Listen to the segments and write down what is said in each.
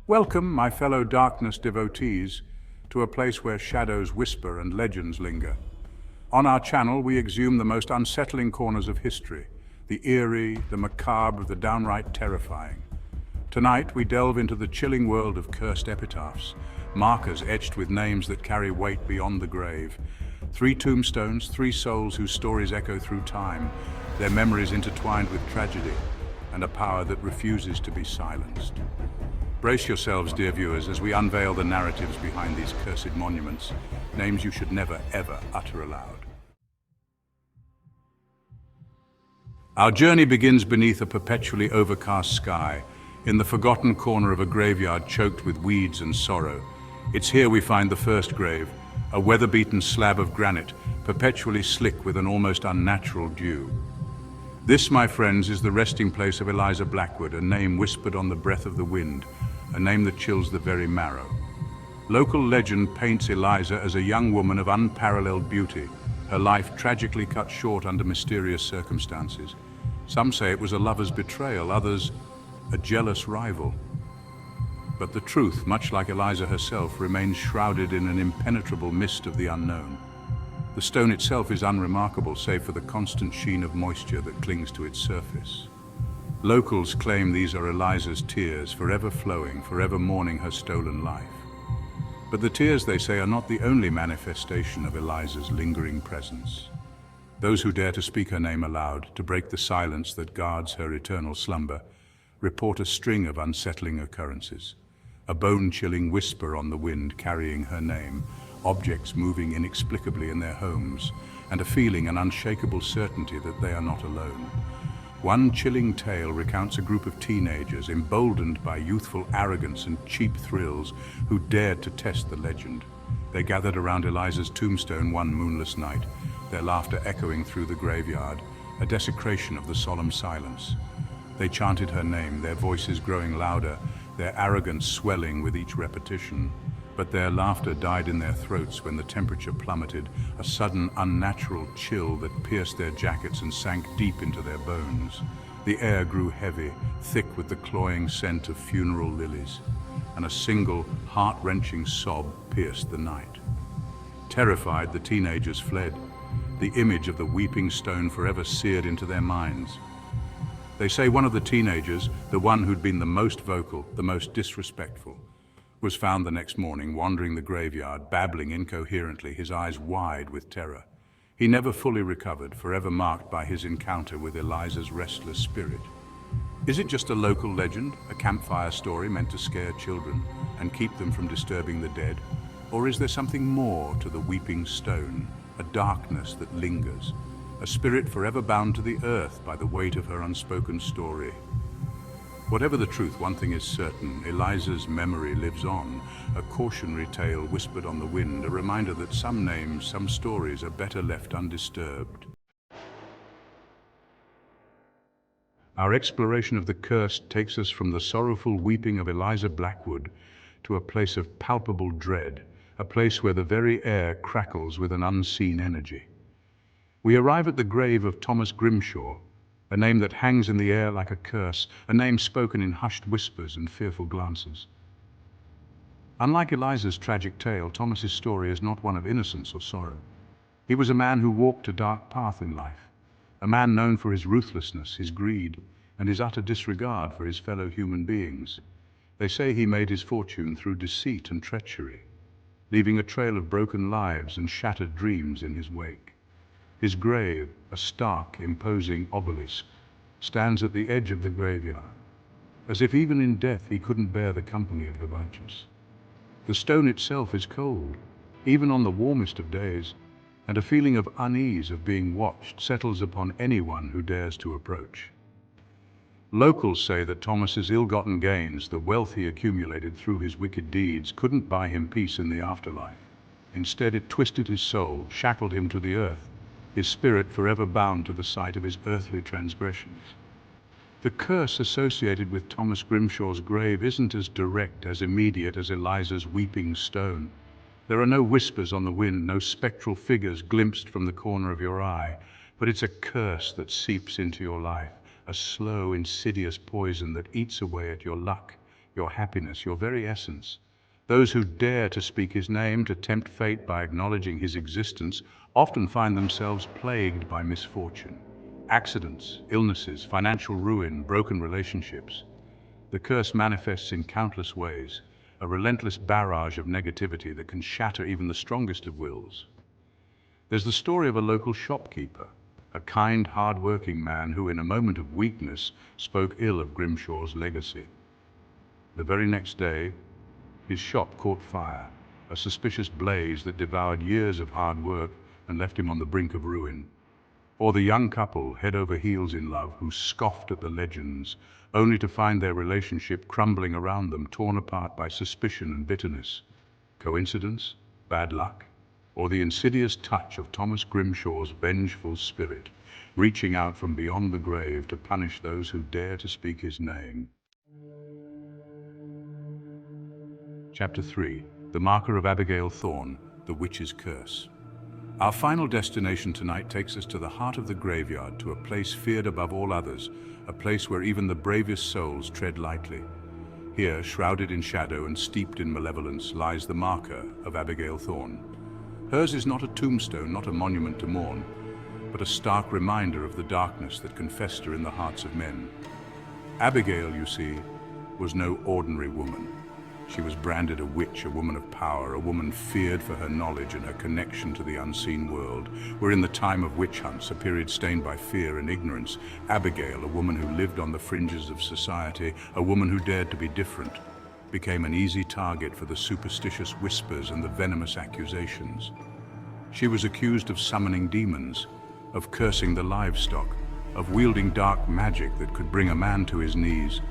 Welcome, my fellow darkness devotees, to a place where shadows whisper and legends linger. On our channel, we exhume the most unsettling corners of history, the eerie, the macabre, the downright terrifying. Tonight, we delve into the chilling world of cursed epitaphs, markers etched with names that carry weight beyond the grave. Three tombstones, three souls whose stories echo through time, their memories intertwined with tragedy, and a power that refuses to be silenced. Brace yourselves, dear viewers, as we unveil the narratives behind these cursed monuments, names you should never, ever utter aloud. Our journey begins beneath a perpetually overcast sky, in the forgotten corner of a graveyard choked with weeds and sorrow. It's here we find the first grave, a weather-beaten slab of granite, perpetually slick with an almost unnatural dew. This, my friends, is the resting place of Eliza Blackwood, a name whispered on the breath of the wind, a name that chills the very marrow. Local legend paints Eliza as a young woman of unparalleled beauty, her life tragically cut short under mysterious circumstances. Some say it was a lover's betrayal, others a jealous rival. But the truth, much like Eliza herself, remains shrouded in an impenetrable mist of the unknown. The stone itself is unremarkable, save for the constant sheen of moisture that clings to its surface. Locals claim these are Eliza's tears, forever flowing, forever mourning her stolen life. But the tears, they say, are not the only manifestation of Eliza's lingering presence. Those who dare to speak her name aloud, to break the silence that guards her eternal slumber, report a string of unsettling occurrences. A bone-chilling whisper on the wind carrying her name, objects moving inexplicably in their homes, and a feeling, an unshakable certainty that they are not alone. One chilling tale recounts a group of teenagers emboldened by youthful arrogance and cheap thrills who dared to test the legend. They gathered around Eliza's tombstone one moonless night, their laughter echoing through the graveyard, a desecration of the solemn silence. They chanted her name, their voices growing louder, their arrogance swelling with each repetition. But their laughter died in their throats when the temperature plummeted, a sudden unnatural chill that pierced their jackets and sank deep into their bones. The air grew heavy, thick with the cloying scent of funeral lilies, and a single, heart-wrenching sob pierced the night. Terrified, the teenagers fled, the image of the weeping stone forever seared into their minds. They say one of the teenagers, the one who'd been the most vocal, the most disrespectful, was found the next morning wandering the graveyard, babbling incoherently, his eyes wide with terror. He never fully recovered, forever marked by his encounter with Eliza's restless spirit. Is it just a local legend, a campfire story meant to scare children and keep them from disturbing the dead? Or is there something more to the weeping stone, a darkness that lingers, a spirit forever bound to the earth by the weight of her unspoken story? Whatever the truth, one thing is certain: Eliza's memory lives on, a cautionary tale whispered on the wind, a reminder that some names, some stories are better left undisturbed. Our exploration of the cursed takes us from the sorrowful weeping of Eliza Blackwood to a place of palpable dread, a place where the very air crackles with an unseen energy. We arrive at the grave of Thomas Grimshaw, a name that hangs in the air like a curse, a name spoken in hushed whispers and fearful glances. Unlike Eliza's tragic tale, Thomas's story is not one of innocence or sorrow. He was a man who walked a dark path in life, a man known for his ruthlessness, his greed, and his utter disregard for his fellow human beings. They say he made his fortune through deceit and treachery, leaving a trail of broken lives and shattered dreams in his wake. His grave, a stark, imposing obelisk, stands at the edge of the graveyard, as if even in death he couldn't bear the company of the righteous. The stone itself is cold, even on the warmest of days, and a feeling of unease, of being watched, settles upon anyone who dares to approach. Locals say that Thomas's ill-gotten gains, the wealth he accumulated through his wicked deeds, couldn't buy him peace in the afterlife. Instead, it twisted his soul, shackled him to the earth, his spirit forever bound to the site of his earthly transgressions. The curse associated with Thomas Grimshaw's grave isn't as direct, as immediate as Eliza's weeping stone. There are no whispers on the wind, no spectral figures glimpsed from the corner of your eye, but it's a curse that seeps into your life, a slow, insidious poison that eats away at your luck, your happiness, your very essence. Those who dare to speak his name, to tempt fate by acknowledging his existence, often find themselves plagued by misfortune. Accidents, illnesses, financial ruin, broken relationships. The curse manifests in countless ways, a relentless barrage of negativity that can shatter even the strongest of wills. There's the story of a local shopkeeper, a kind, hard-working man who, in a moment of weakness, spoke ill of Grimshaw's legacy. The very next day, his shop caught fire, a suspicious blaze that devoured years of hard work and left him on the brink of ruin. Or the young couple, head over heels in love, who scoffed at the legends, only to find their relationship crumbling around them, torn apart by suspicion and bitterness. Coincidence? Bad luck? Or the insidious touch of Thomas Grimshaw's vengeful spirit, reaching out from beyond the grave to punish those who dare to speak his name? Chapter 3. The Marker of Abigail Thorne, The Witch's Curse. Our final destination tonight takes us to the heart of the graveyard, to a place feared above all others, a place where even the bravest souls tread lightly. Here, shrouded in shadow and steeped in malevolence, lies the marker of Abigail Thorne. Hers is not a tombstone, not a monument to mourn, but a stark reminder of the darkness that can fester in the hearts of men. Abigail, you see, was no ordinary woman. She was branded a witch, a woman of power, a woman feared for her knowledge and her connection to the unseen world. We're in the time of witch hunts, a period stained by fear and ignorance. Abigail, a woman who lived on the fringes of society, a woman who dared to be different, became an easy target for the superstitious whispers and the venomous accusations. She was accused of summoning demons, of cursing the livestock, of wielding dark magic that could bring a man to his knees.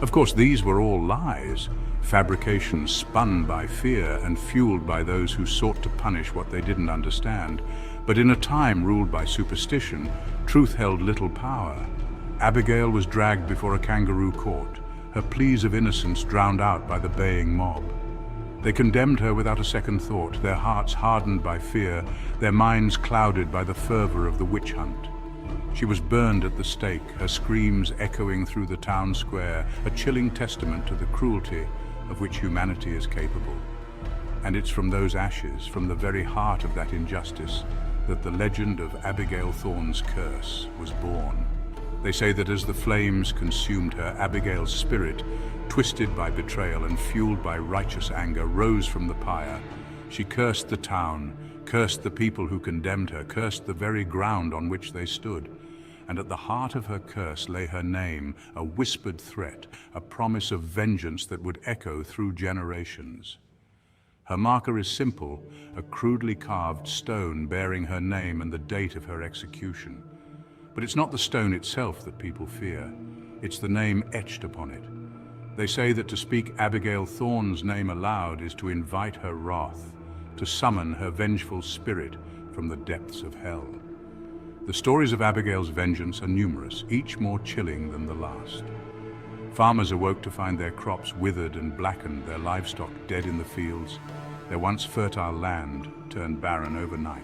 Of course, these were all lies, fabrications spun by fear and fueled by those who sought to punish what they didn't understand. But in a time ruled by superstition, truth held little power. Abigail was dragged before a kangaroo court, her pleas of innocence drowned out by the baying mob. They condemned her without a second thought, their hearts hardened by fear, their minds clouded by the fervor of the witch hunt. She was burned at the stake, her screams echoing through the town square, a chilling testament to the cruelty of which humanity is capable. And it's from those ashes, from the very heart of that injustice, that the legend of Abigail Thorne's curse was born. They say that as the flames consumed her, Abigail's spirit, twisted by betrayal and fueled by righteous anger, rose from the pyre. She cursed the town, cursed the people who condemned her, cursed the very ground on which they stood. And at the heart of her curse lay her name, a whispered threat, a promise of vengeance that would echo through generations. Her marker is simple, a crudely carved stone bearing her name and the date of her execution. But it's not the stone itself that people fear, it's the name etched upon it. They say that to speak Abigail Thorne's name aloud is to invite her wrath, to summon her vengeful spirit from the depths of hell. The stories of Abigail's vengeance are numerous, each more chilling than the last. Farmers awoke to find their crops withered and blackened, their livestock dead in the fields, their once fertile land turned barren overnight.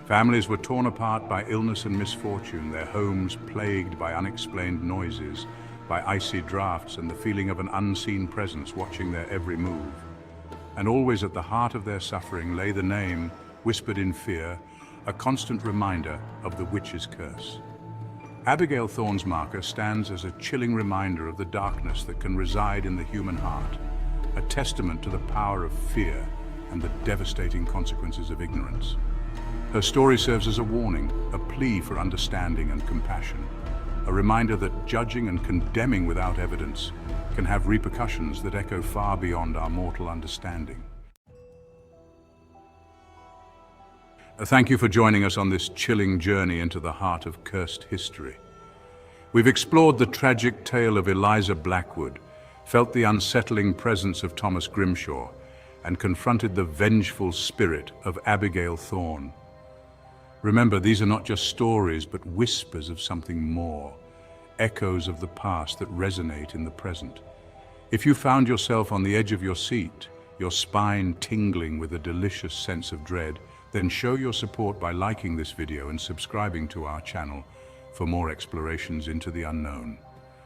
Families were torn apart by illness and misfortune, their homes plagued by unexplained noises, by icy drafts and the feeling of an unseen presence watching their every move. And always at the heart of their suffering lay the name, whispered in fear, a constant reminder of the witch's curse. Abigail Thorne's marker stands as a chilling reminder of the darkness that can reside in the human heart, a testament to the power of fear and the devastating consequences of ignorance. Her story serves as a warning, a plea for understanding and compassion, a reminder that judging and condemning without evidence can have repercussions that echo far beyond our mortal understanding. Thank you for joining us on this chilling journey into the heart of cursed history. We've explored the tragic tale of Eliza Blackwood, felt the unsettling presence of Thomas Grimshaw, and confronted the vengeful spirit of Abigail Thorne. Remember, these are not just stories, but whispers of something more, echoes of the past that resonate in the present. If you found yourself on the edge of your seat, your spine tingling with a delicious sense of dread, then show your support by liking this video and subscribing to our channel for more explorations into the unknown.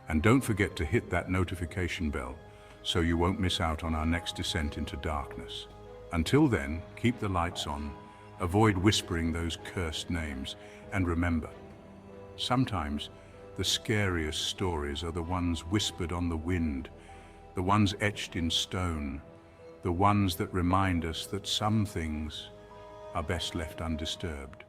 And don't forget to hit that notification bell so you won't miss out on our next descent into darkness. Until then, keep the lights on, avoid whispering those cursed names, and remember, sometimes the scariest stories are the ones whispered on the wind, the ones etched in stone, the ones that remind us that some things are best left undisturbed.